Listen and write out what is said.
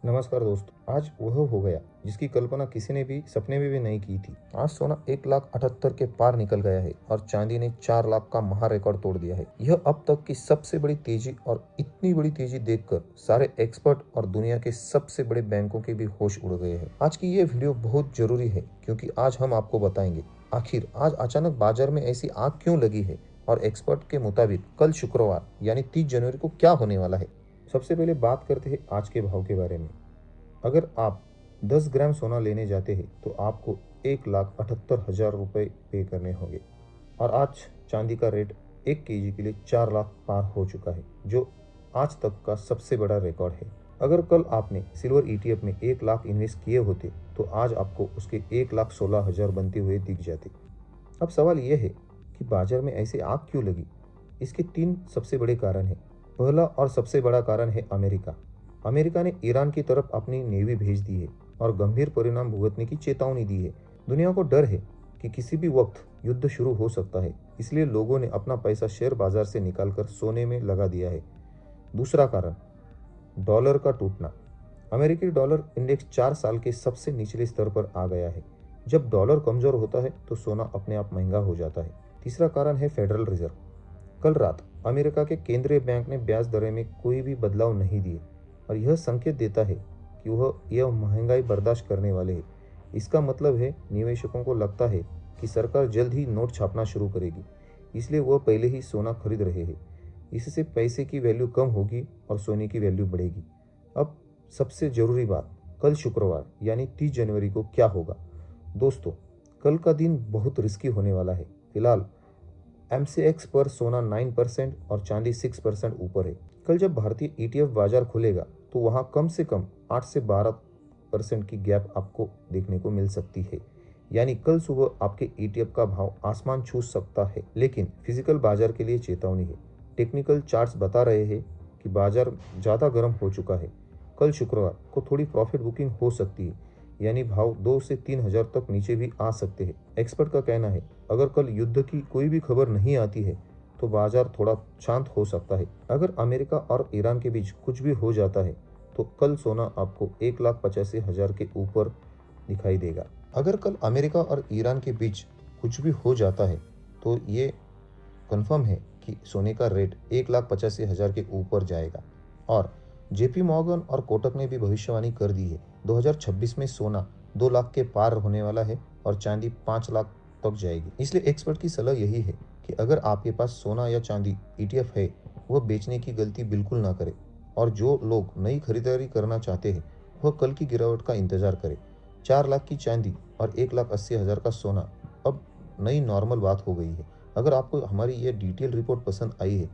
नमस्कार दोस्तों। आज वह हो गया जिसकी कल्पना किसी ने भी सपने में भी नहीं की थी। आज सोना 1,78,000 के पार निकल गया है और चांदी ने 4 लाख का महा रिकॉर्ड तोड़ दिया है। यह अब तक की सबसे बड़ी तेजी और इतनी बड़ी तेजी देखकर सारे एक्सपर्ट और दुनिया के सबसे बड़े बैंकों के भी होश उड़ गए हैं। आज की ये वीडियो बहुत जरूरी है क्योंकि आज हम आपको बताएंगे आखिर आज अचानक बाजार में ऐसी आग क्यों लगी है और एक्सपर्ट के मुताबिक कल शुक्रवार यानी 30 जनवरी को क्या होने वाला है। सबसे पहले बात करते हैं आज के भाव के बारे में। अगर आप 10 ग्राम सोना लेने जाते हैं तो आपको 1,78,000 रुपये पे करने होंगे और आज चांदी का रेट 1 केजी के लिए 4 लाख पार हो चुका है, जो आज तक का सबसे बड़ा रिकॉर्ड है। अगर कल आपने सिल्वर ईटीएफ में 1 लाख इन्वेस्ट किए होते तो आज आपको उसके 1,16,000 बनते हुए दिख जाते। अब सवाल यह है कि बाजार में ऐसे आग क्यों लगी। इसके 3 सबसे बड़े कारण हैं। पहला और सबसे बड़ा कारण है अमेरिका। अमेरिका ने ईरान की तरफ अपनी नेवी भेज दी है और गंभीर परिणाम भुगतने की चेतावनी दी है। दुनिया को डर है कि किसी भी वक्त युद्ध शुरू हो सकता है, इसलिए लोगों ने अपना पैसा शेयर बाजार से निकालकर सोने में लगा दिया है। दूसरा कारण, डॉलर का टूटना। अमेरिकी डॉलर इंडेक्स 4 साल के सबसे निचले स्तर पर आ गया है। जब डॉलर कमजोर होता है तो सोना अपने आप महंगा हो जाता है। तीसरा कारण है फेडरल रिजर्व। कल रात अमेरिका के केंद्रीय बैंक ने ब्याज दरें में कोई भी बदलाव नहीं दिए और यह संकेत देता है कि वह यह महंगाई बर्दाश्त करने वाले हैं। इसका मतलब है निवेशकों को लगता है कि सरकार जल्द ही नोट छापना शुरू करेगी, इसलिए वह पहले ही सोना खरीद रहे हैं। इससे पैसे की वैल्यू कम होगी और सोने की वैल्यू बढ़ेगी। अब सबसे ज़रूरी बात, कल शुक्रवार यानी 30 जनवरी को क्या होगा। दोस्तों, कल का दिन बहुत रिस्की होने वाला है। फिलहाल एमसीएक्स पर सोना 9% और चांदी 6% ऊपर है। कल जब भारतीय ईटीएफ बाजार खुलेगा तो वहां कम से कम 8 से 12% की गैप आपको देखने को मिल सकती है। यानी कल सुबह आपके ईटीएफ का भाव आसमान छू सकता है। लेकिन फिजिकल बाजार के लिए चेतावनी है। टेक्निकल चार्ट्स बता रहे हैं कि बाजार ज़्यादा गर्म हो चुका है। कल शुक्रवार को थोड़ी प्रॉफिट बुकिंग हो सकती है, यानी भाव 2 से 3,000 तक नीचे भी आ सकते हैं। एक्सपर्ट का कहना है अगर कल युद्ध की कोई भी खबर नहीं आती है तो बाजार थोड़ा शांत हो सकता है। अगर अमेरिका और ईरान के बीच कुछ भी हो जाता है तो कल सोना आपको 1,85,000 के ऊपर दिखाई देगा। अगर कल अमेरिका और ईरान के बीच कुछ भी हो जाता है तो ये कंफर्म है कि सोने का रेट 1,85,000 के ऊपर जाएगा। और जेपी मॉर्गन और कोटक ने भी भविष्यवाणी कर दी है 2026 में सोना 2 लाख के पार होने वाला है और चांदी 5 लाख तक जाएगी। इसलिए एक्सपर्ट की सलाह यही है कि अगर आपके पास सोना या चांदी ईटीएफ है, वह बेचने की गलती बिल्कुल ना करें और जो लोग नई खरीदारी करना चाहते हैं वह कल की गिरावट का इंतजार करें। 4 लाख की चांदी और 1,80,000 का सोना अब नई नॉर्मल बात हो गई है। अगर आपको हमारी ये डिटेल रिपोर्ट पसंद आई है